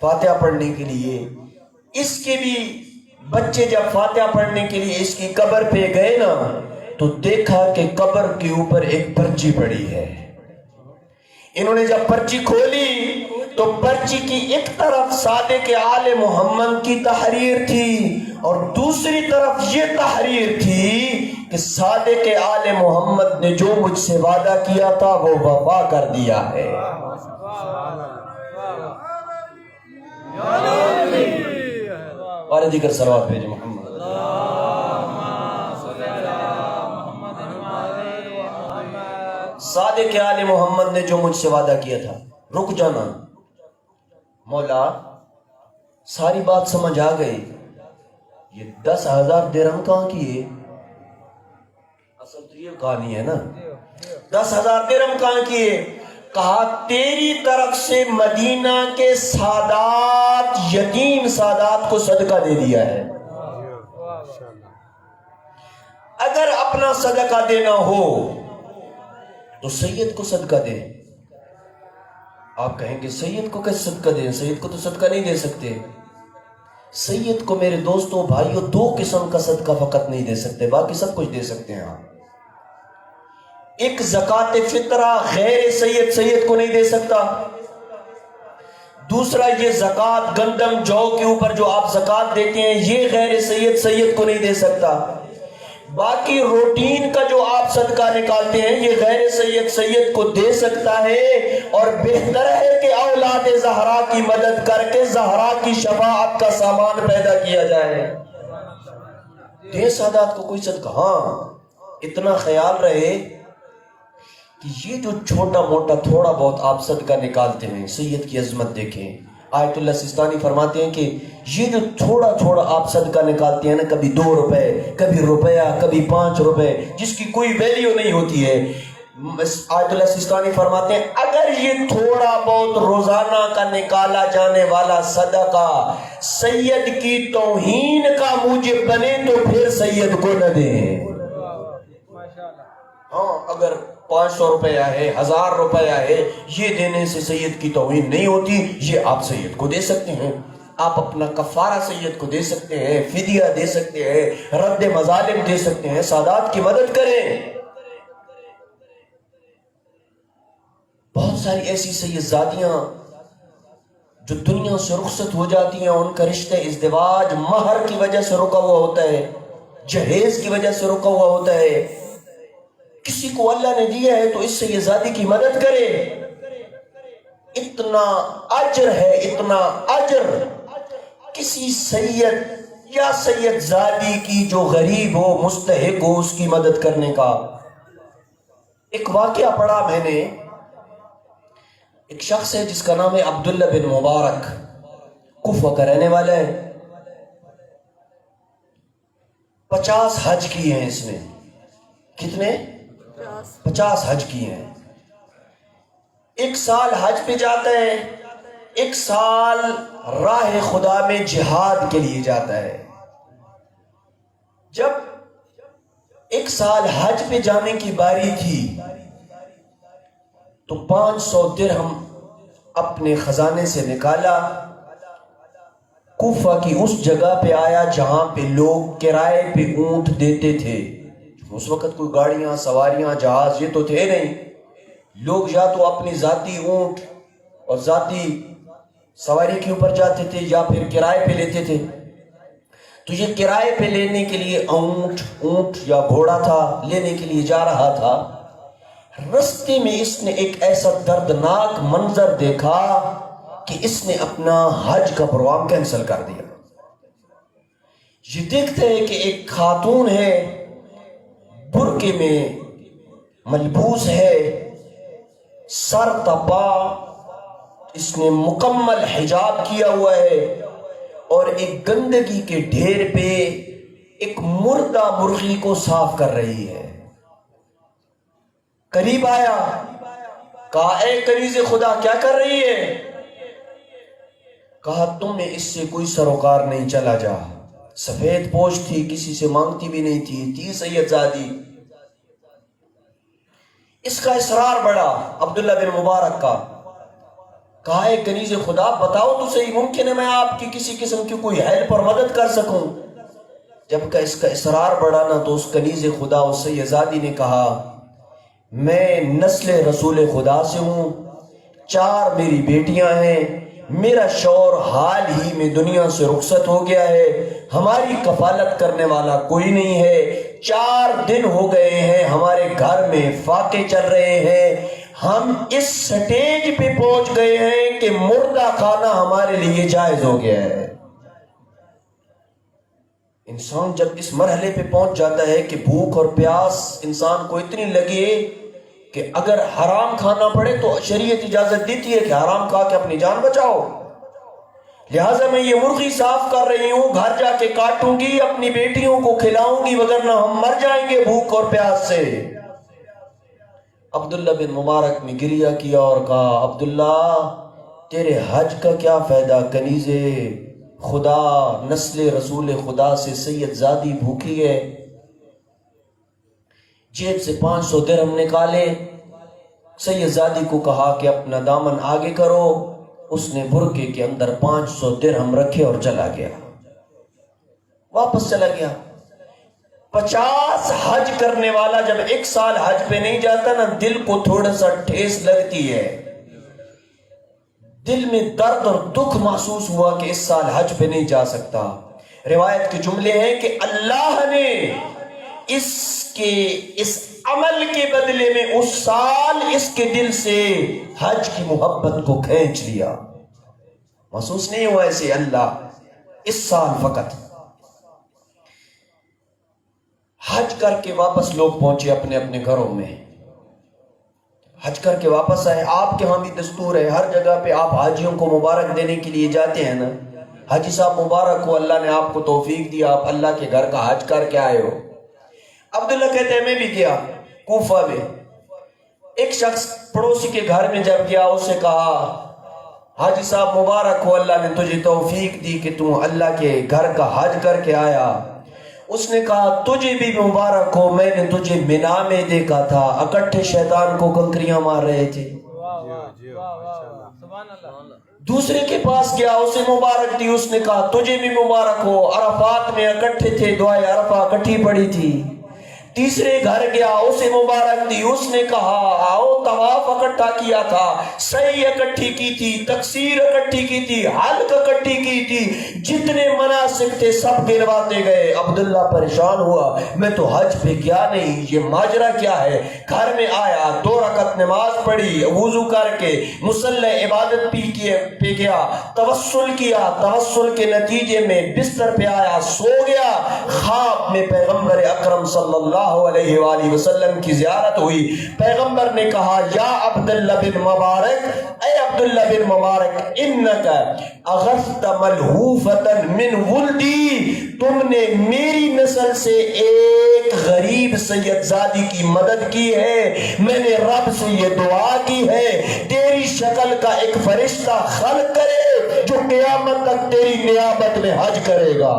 فاتحہ پڑھنے کے لیے، اس کے بھی بچے جب فاتحہ پڑھنے کے لیے اس کی قبر پہ گئے نا تو دیکھا کہ قبر کے اوپر ایک پرچی پڑی ہے۔ انہوں نے جب پرچی کھولی تو پرچی کی ایک طرف صادق آل محمد کی تحریر تھی اور دوسری طرف یہ تحریر تھی کہ صادق آل محمد نے جو مجھ سے وعدہ کیا تھا وہ وفا کر دیا ہے۔ اور ذکر صلوات بھیجے محمد۔ صادق آل محمد نے جو مجھ سے وعدہ کیا تھا، رک جانا مولا، ساری بات سمجھ آ گئی، یہ 10,000 درہم کہاں کی ہے؟ اصل تو یہ کہانی ہے نا، 10,000 درہم کہاں کی ہے؟ کہا تیری طرف سے مدینہ کے سادات، یتیم سادات کو صدقہ دے دیا ہے، اگر اپنا صدقہ دینا ہو تو سید کو صدقہ دے۔ آپ کہیں گے سید کو کیسے صدقہ دیں؟ سید کو تو صدقہ نہیں دے سکتے۔ سید کو میرے دوستوں بھائیوں 2 قسم کا صدقہ فقط نہیں دے سکتے، باقی سب کچھ دے سکتے ہیں آپ۔ ایک زکوٰۃ فطرہ غیر سید کو نہیں دے سکتا۔ دوسرا یہ زکوٰۃ گندم جو کے اوپر جو آپ زکوٰۃ دیتے ہیں یہ غیر سید کو نہیں دے سکتا۔ باقی روٹین کا جو آپ صدقہ نکالتے ہیں یہ غیر سید کو دے سکتا ہے، اور بہتر ہے کہ اولاد زہرا کی مدد کر کے زہرا کی شفاعت کا سامان پیدا کیا جائے۔ دے سادات کو کوئی صدقہ، ہاں اتنا خیال رہے کہ یہ جو چھوٹا موٹا تھوڑا بہت آپ صدقہ نکالتے ہیں، سید کی عظمت دیکھیں۔ آیت اللہ سستانی فرماتے ہیں کہ یہ جو تھوڑا تھوڑا آپ صدقہ نکالتے ہیں نا، کبھی 2 روپے، کبھی روپیہ، کبھی 5 روپے، جس کی کوئی ویلیو نہیں ہوتی ہے، آیت اللہ سستانی فرماتے ہیں اگر یہ تھوڑا بہت روزانہ کا نکالا جانے والا صدقہ سید کی توہین کا موجب بنے تو پھر سید کو نہ دیں۔ ہاں اگر 500 روپیہ ہے، 1000 روپیہ ہے، یہ دینے سے سید کی توہین نہیں ہوتی، یہ آپ سید کو دے سکتے ہیں۔ آپ اپنا کفارہ سید کو دے سکتے ہیں، فدیہ دے سکتے ہیں، رد مظالم دے سکتے ہیں، سادات کی مدد کریں۔ بہت ساری ایسی سیدزادیاں جو دنیا سے رخصت ہو جاتی ہیں، ان کا رشتہ ازدواج مہر کی وجہ سے رکا ہوا ہوتا ہے، جہیز کی وجہ سے رکا ہوا ہوتا ہے۔ کسی کو اللہ نے دیا ہے تو اس سیدزادی کی مدد کرے، اتنا اجر ہے، اتنا اجر کسی سید یا سیدزادی کی جو غریب ہو، مستحق ہو، اس کی مدد کرنے کا۔ ایک واقعہ پڑھا میں نے، ایک شخص ہے جس کا نام ہے عبداللہ بن مبارک، کوفہ کا رہنے والا ہے۔ 50 حج کیے ہیں اس نے۔ کتنے؟ 50 حج کیے ہیں۔ 1 سال حج پہ جاتا ہے، 1 سال راہ خدا میں جہاد کے لیے جاتا ہے۔ جب 1 سال حج پہ جانے کی باری تھی تو 500 درہم اپنے خزانے سے نکالا، کوفہ کی اس جگہ پہ آیا جہاں پہ لوگ کرائے پہ اونٹ دیتے تھے۔ اس وقت کوئی گاڑیاں، سواریاں، جہاز یہ تو تھے نہیں، لوگ یا تو اپنی ذاتی اونٹ اور ذاتی سواری کے اوپر جاتے تھے یا پھر کرائے پہ لیتے تھے۔ تو یہ کرائے پہ لینے کے لیے اونٹ یا گھوڑا تھا، لینے کے لیے جا رہا تھا۔ رستے میں اس نے ایک ایسا دردناک منظر دیکھا کہ اس نے اپنا حج کا پروگرام کینسل کر دیا۔ یہ دیکھتے ہیں کہ ایک خاتون ہے، برقعے میں ملبوس ہے، سر تپا، اس نے مکمل حجاب کیا ہوا ہے، اور ایک گندگی کے ڈھیر پہ ایک مردہ مرغی کو صاف کر رہی ہے۔ قریب آیا، کہا اے کنیز خدا کیا کر رہی ہے؟ کہا تمہیں اس سے کوئی سروکار نہیں، چلا جا۔ سفید پوش تھی، کسی سے مانگتی بھی نہیں تھی سیدزادی۔ اس کا اصرار بڑا عبداللہ بن مبارک کا۔ کہا اے کنیز خدا بتاؤ تو صحیح، ممکن ہے میں آپ کی کسی قسم کی کوئی ہیلپ اور مدد کر سکوں۔ جب کہ اس کا اصرار بڑا نا تو اس کنیز خدا، اس سیدزادی نے کہا میں نسل رسول خدا سے ہوں، 4 میری بیٹیاں ہیں، میرا شوہر حال ہی میں دنیا سے رخصت ہو گیا ہے، ہماری کفالت کرنے والا کوئی نہیں ہے، 4 دن ہو گئے ہیں ہمارے گھر میں فاقے چل رہے ہیں، ہم اس سٹیج پہ پہنچ گئے ہیں کہ مردہ کھانا ہمارے لیے جائز ہو گیا ہے۔ انسان جب اس مرحلے پہ پہنچ جاتا ہے کہ بھوک اور پیاس انسان کو اتنی لگے کہ اگر حرام کھانا پڑے تو شریعت اجازت دیتی ہے کہ حرام کھا کے اپنی جان بچاؤ، لہٰذا میں یہ مرغی صاف کر رہی ہوں، گھر جا کے کاٹوں گی، اپنی بیٹیوں کو کھلاؤں گی، وگرنہ ہم مر جائیں گے بھوک اور پیاس سے۔ عبداللہ بن مبارک نے گریہ کیا اور کہا عبداللہ تیرے حج کا کیا فائدہ، کنیز خدا، نسل رسول خدا سے سیدزادی بھوکی ہے۔ جیب سے 500 درہم نکالے، سیدزادی کو کہا کہ اپنا دامن آگے کرو، اس نے برقعے کے اندر 500 درہم رکھے اور چلا گیا۔ واپس چلا گیا۔ 50 حج کرنے والا جب 1 سال حج پہ نہیں جاتا نا، دل کو تھوڑا سا ٹھیس لگتی ہے، دل میں درد اور دکھ محسوس ہوا کہ اس سال حج پہ نہیں جا سکتا۔ روایت کے جملے ہیں کہ اللہ نے اس عمل کے بدلے میں اس سال اس کے دل سے حج کی محبت کو کھینچ لیا۔ محسوس نہیں ہوا ایسے اللہ اس سال فقط۔ حج کر کے واپس لوگ پہنچے اپنے اپنے گھروں میں، حج کر کے واپس آئے۔ آپ کے ہاں بھی دستور ہے، ہر جگہ پہ آپ حاجیوں کو مبارک دینے کے لیے جاتے ہیں نا، حاجی صاحب مبارک ہو، اللہ نے آپ کو توفیق دیا، آپ اللہ کے گھر کا حج کر کے آئے ہو۔ عبداللہ کہتے ہیں میں بھی گیا کوفہ میں، ایک شخص پڑوسی کے گھر میں جب گیا، اسے کہا حاجی صاحب مبارک ہو، اللہ نے تجھے توفیق دی کہ تم اللہ کے گھر کا حج کر کے آیا۔ اس نے کہا تجھے بھی مبارک ہو، میں نے تجھے مینا میں دیکھا تھا، اکٹھے شیطان کو کنکریاں مار رہے تھے۔ دوسرے کے پاس گیا، اسے مبارک دی، اس نے کہا تجھے بھی مبارک ہو، عرفات میں اکٹھے تھے، دعائے عرفہ اکٹھی پڑی تھی۔ تیسرے گھر گیا، اسے مبارک دی، اس نے کہا آؤ طواف اکٹھا کیا تھا، سعی اکٹھی کی تھی، تکسیر اکٹھی کی تھی، حلق اکٹھی کی تھی، جتنے مناسک تھے سب گنواتے گئے۔ عبداللہ پریشان ہوا، میں تو حج پہ گیا نہیں، یہ ماجرا کیا ہے؟ گھر میں آیا، 2 رکعت نماز پڑھی، وضو کر کے مصلی عبادت پہ گیا، توسل کیا، توسل کے نتیجے میں بستر پہ آیا، سو گیا، خواب میں پیغمبر اکرم صلی اللہ علیہ وآلہ وسلم کی زیارت ہوئی۔ پیغمبر نے کہا یا عبداللہ بن مبارک، اے عبداللہ بن مبارک، انکا اغثت ملہوفتا من ولدی، تم نے میری نسل سے ایک غریب سید زادی کی مدد کی ہے، میں نے رب سے یہ دعا کی ہے تیری شکل کا ایک فرشتہ خلق کرے جو قیامت تک تیری نیابت میں حج کرے گا۔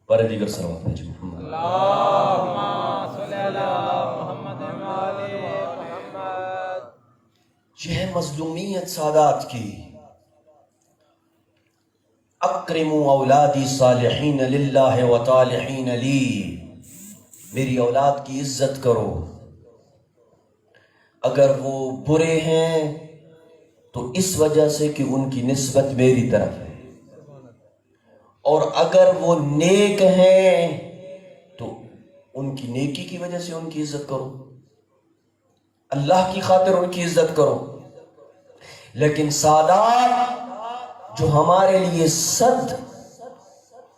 پر دیگر صلوات بھیجو اللہم صلی علی محمد وآل محمد۔ یہ ہے مظلومیت سادات کی۔ اکرموا اولادی صالحین للہ و طالحین لی، میری اولاد کی عزت کرو، اگر وہ برے ہیں تو اس وجہ سے کہ ان کی نسبت میری طرف ہے، اور اگر وہ نیک ہیں تو ان کی نیکی کی وجہ سے ان کی عزت کرو، اللہ کی خاطر ان کی عزت کرو۔ لیکن سادات جو ہمارے لیے صد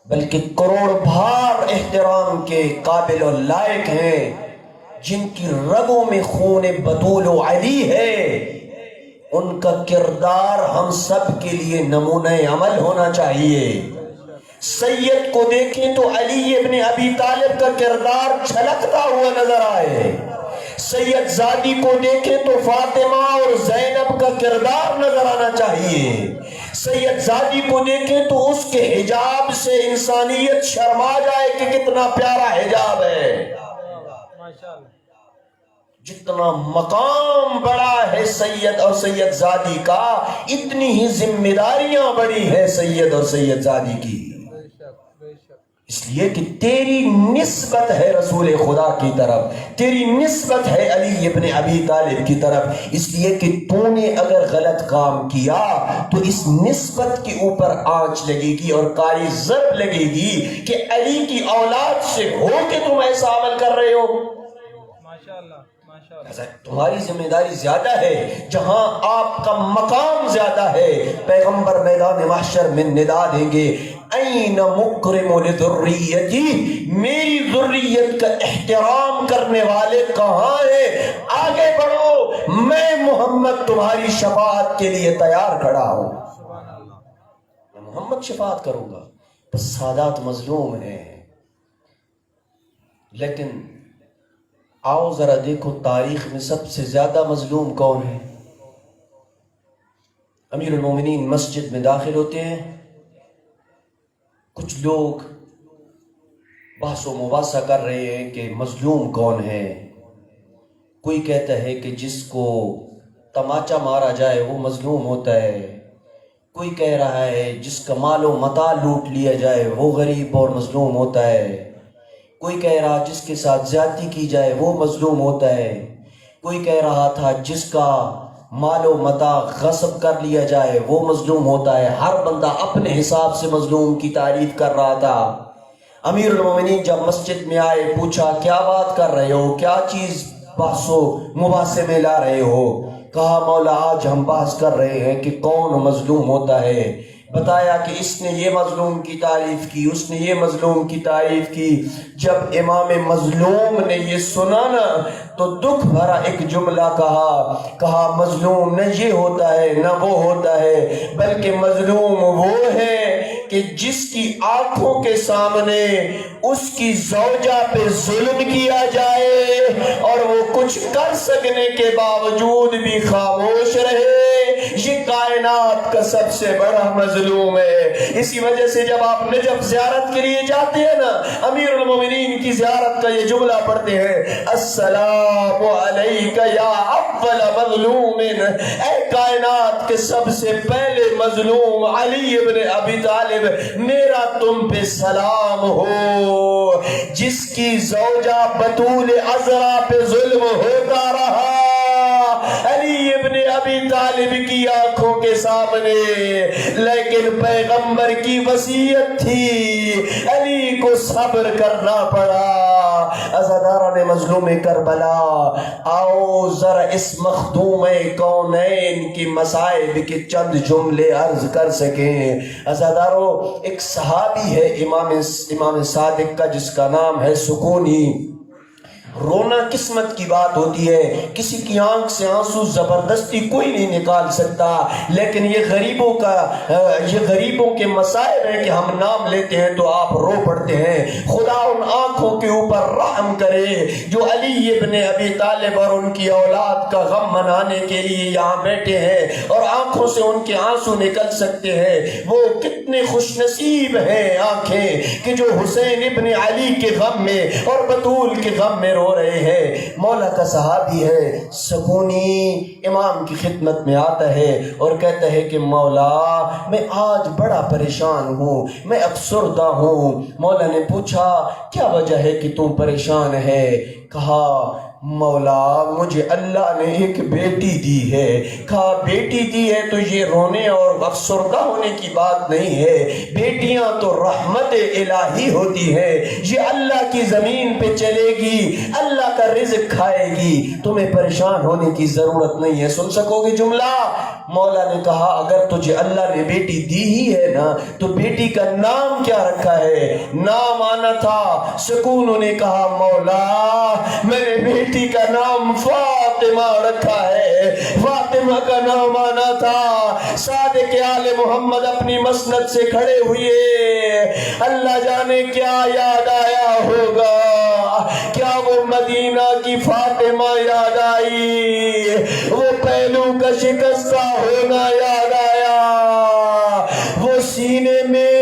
بلکہ کروڑ بھار احترام کے قابل و لائق ہیں، جن کی رگوں میں خون بطول و علی ہے، ان کا کردار ہم سب کے لیے نمونہ عمل ہونا چاہیے۔ سید کو دیکھیں تو علی ابن ابی طالب کا کردار چھلکتا ہوا نظر آئے، سید زادی کو دیکھیں تو فاطمہ اور زینب کا کردار نظر آنا چاہیے، سید زادی کو دیکھیں تو اس کے حجاب سے انسانیت شرما جائے کہ کتنا پیارا حجاب ہے۔ جتنا مقام بڑا ہے سید اور سید زادی کا، اتنی ہی ذمہ داریاں بڑی ہیں سید اور سید زادی کی، اس لیے کہ تیری نسبت ہے رسول خدا کی طرف، تیری نسبت ہے علی ابن ابی طالب کی طرف، اس لیے کہ تو نے اگر غلط کام کیا تو اس نسبت کے اوپر آنچ لگے گی اور کاری ضرب لگے گی کہ علی کی اولاد سے ہو کہ تم ایسا عمل کر رہے ہو۔ تمہاری ذمہ داری زیادہ ہے، جہاں آپ کا مقام زیادہ ہے، پیغمبر میدان محشر میں ندا دیں گے این مکرم لذریتی، میری ذریت کا احترام کرنے والے کہاں ہیں؟ آگے بڑھو، میں محمد تمہاری شفاعت کے لیے تیار کھڑا ہوں، میں محمد شفاعت کروں گا۔ بس سادات مظلوم ہیں، لیکن آؤ ذرا دیکھو تاریخ میں سب سے زیادہ مظلوم کون ہے؟ امیر المومنین مسجد میں داخل ہوتے ہیں، کچھ لوگ بحث و مباحثہ کر رہے ہیں کہ مظلوم کون ہے، کوئی کہتا ہے کہ جس کو تماچا مارا جائے وہ مظلوم ہوتا ہے، کوئی کہہ رہا ہے جس کا مال و متاع لوٹ لیا جائے وہ غریب اور مظلوم ہوتا ہے، کوئی کہہ رہا جس کے ساتھ زیادتی کی جائے وہ مظلوم ہوتا ہے، کوئی کہہ رہا تھا جس کا مال و متاع غصب کر لیا جائے وہ مظلوم ہوتا ہے۔ ہر بندہ اپنے حساب سے مظلوم کی تعریف کر رہا تھا۔ امیر المومنین جب مسجد میں آئے پوچھا کیا بات کر رہے ہو، کیا چیز بحث و مباحثے میں لا رہے ہو؟ کہا مولا آج ہم بحث کر رہے ہیں کہ کون مظلوم ہوتا ہے۔ بتایا کہ اس نے یہ مظلوم کی تعریف کی، اس نے یہ مظلوم کی تعریف کی۔ جب امام مظلوم نے یہ سنا نا تو دکھ بھرا ایک جملہ کہا مظلوم نہ یہ ہوتا ہے نہ وہ ہوتا ہے، بلکہ مظلوم وہ ہے کہ جس کی آنکھوں کے سامنے اس کی زوجہ پہ ظلم کیا جائے اور وہ کچھ کر سکنے کے باوجود بھی خاموش رہے، یہ کائنات کا سب سے بڑا مظلوم ہے۔ اسی وجہ سے جب آپ نجف زیارت کے لیے جاتے ہیں نا، امیر المومنین کی زیارت کا یہ جملہ پڑھتے ہیں السلام علیک یا اول مظلوم، اے کائنات کے سب سے پہلے مظلوم علی ابن ابی طالب، میرا تم پہ سلام ہو۔ جس کی زوجہ بطول عذرا پہ ظلم ہوتا رہا علی ابن ابی طالب کی آنکھوں کے سامنے، لیکن پیغمبر کی وصیت تھی، علی کو صبر کرنا پڑا۔ عزاداران مظلوم کربلا، آؤ ذرا اس مخدوم کونین کی مصائب کے چند جملے عرض کر سکیں۔ عزاداروں، ایک صحابی ہے امام صادق کا جس کا نام ہے سکونی۔ رونا قسمت کی بات ہوتی ہے، کسی کی آنکھ سے آنسو زبردستی کوئی نہیں نکال سکتا، لیکن یہ غریبوں کے مصائب ہیں کہ ہم نام لیتے ہیں تو آپ رو پڑتے ہیں۔ خدا ان آنکھوں کے اوپر رحم کرے جو علی ابن ابی طالب اور ان کی اولاد کا غم منانے کے لیے یہاں بیٹھے ہیں اور آنکھوں سے ان کے آنسو نکل سکتے ہیں۔ وہ کتنے خوش نصیب ہیں آنکھیں کہ جو حسین ابن علی کے غم میں اور بطول کے غم میں رو رہے ہیں۔ مولا کا صحابی ہے سکونی، امام کی خدمت میں آتا ہے اور کہتا ہے کہ مولا میں آج بڑا پریشان ہوں، میں افسردہ ہوں۔ مولا نے پوچھا کیا وجہ ہے کہ تم پریشان ہے؟ کہا مولا مجھے اللہ نے ایک بیٹی دی ہے۔ کہا بیٹی دی ہے تو یہ رونے اور افسردہ ہونے کی بات نہیں ہے، بیٹیاں تو رحمت الہی ہوتی ہے، یہ اللہ کی زمین پہ چلے گی، اللہ کا رزق کھائے گی، تمہیں پریشان ہونے کی ضرورت نہیں ہے۔ سن سکو گے جملہ؟ مولا نے کہا اگر تجھے اللہ نے بیٹی دی ہی ہے نا تو بیٹی کا نام کیا رکھا ہے؟ نام آنا تھا۔ سکون نے کہا مولا میں نے بیٹی کا نام فاطمہ رکھا ہے، فاطمہ کا نام آنا تھا۔ صادق آل محمد اپنی مسند سے کھڑے ہوئے، اللہ جانے کیا یاد آیا ہوگا، کیا وہ مدینہ کی فاطمہ یاد آئی، وہ پہلو کا شکستہ ہونا یاد آیا، وہ سینے میں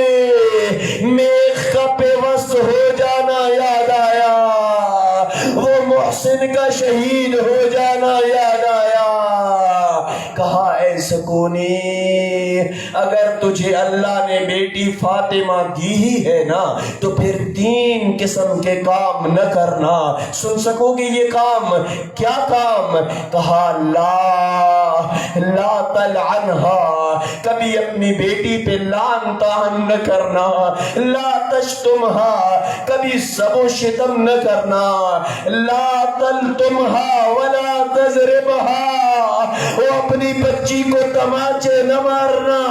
میخ کا پیوست ہو جانا یاد آیا، وہ محسن کا شہید ہو جانا یاد آیا۔ کہا اے سکونی اگر تجھے اللہ نے بیٹی فاطمہ دی ہی ہے نا تو پھر 3 قسم کے کام نہ کرنا۔ سن سکو گے یہ کام؟ کیا کام؟ کہا لا تلعنہا، کبھی اپنی بیٹی پہ لعن طعن نہ کرنا، لا تشتمہا، کبھی سب و شتم نہ کرنا، لا تلتمہا ولا تضربہا، وہ اپنی بچی کو تماچے نہ مارنا،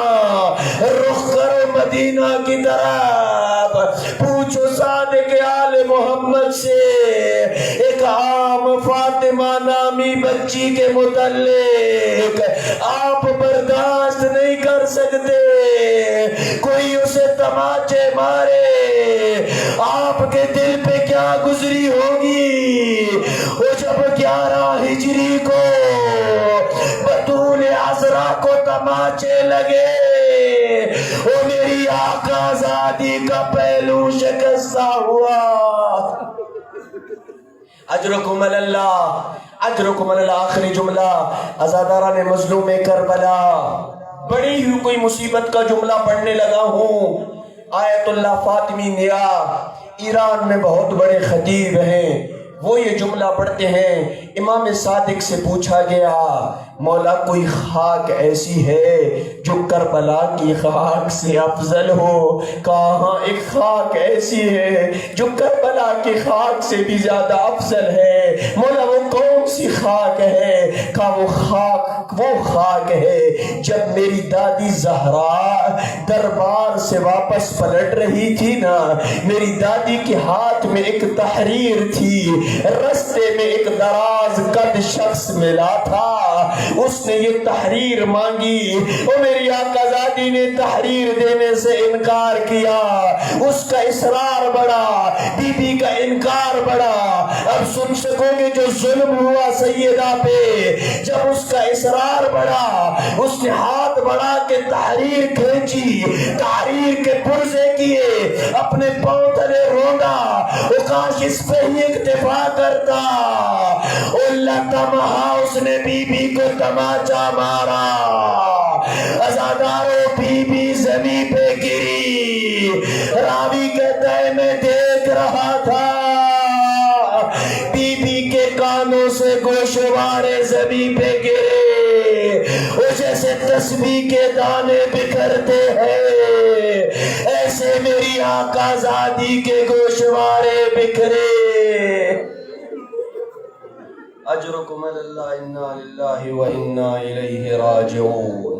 رخ کرو مدینہ کی طرف، پوچھو صادق آل محمد سے ایک عام فاطمہ نامی بچی کے متعلق آپ برداشت نہیں کر سکتے، کوئی اسے تماچے مارے آپ کے دل پہ کیا گزری ہوگی؟ وہ جب 11 ہجری کو بطول عذرا کو تماچے لگے، وہ میری آقا زادی کا پہلو شکستہ ہوا۔ اجرکم اللہ، اجرکم علی الآخری جملہ عزاداران مظلوم کربلا، بڑی ہی کوئی مصیبت کا جملہ پڑھنے لگا ہوں۔ آیت اللہ فاطمی نیا ایران میں بہت بڑے خطیب ہیں، وہ یہ جملہ پڑھتے ہیں۔ امام صادق سے پوچھا گیا مولا کوئی خاک ایسی ہے جو کربلا کی خاک سے افضل ہو؟ کہاں ایک خاک ایسی ہے جو کربلا کی خاک سے بھی زیادہ افضل ہے، مولا وہ کون سی خاک ہے؟ کہا وہ خاک ہے جب میری دادی زہرا دربار سے واپس پلٹ رہی تھی نا، میری دادی کے ہاتھ میں ایک تحریر تھی، رستے میں ایک دراز قد شخص ملا تھا، اس نے یہ تحریر مانگی، اور میری آقا زادی نے تحریر دینے سے انکار کیا، اس کا اصرار بڑا، بی بی کا انکار بڑا۔ اب سن سکو گے جو ظلم ہوا سیدہ پہ، جب اس کا اصرار بڑا، اس نے ہاتھ بڑھا کے تحریر کھینچی، تحریر کے پرزے کیے، اپنے پاؤں تلے روندا، وہ کاش اس پہ ہی اکتفا کرتا۔ اس نے بی بی کو تماچا مارا، عزاداروں بی بی زمین پہ گری، راوی کہتا ہے میں دیکھ رہا تھا بی بی کے کانوں سے گوشوارے زمین پہ گرے، وہ جیسے تسبیح کے دانے بکھرتے ہیں ایسے میری آقا زادی کے گوشوارے بکھرے۔ اجرکم علی اللہ، انا للہ و انا الیہ راجعون۔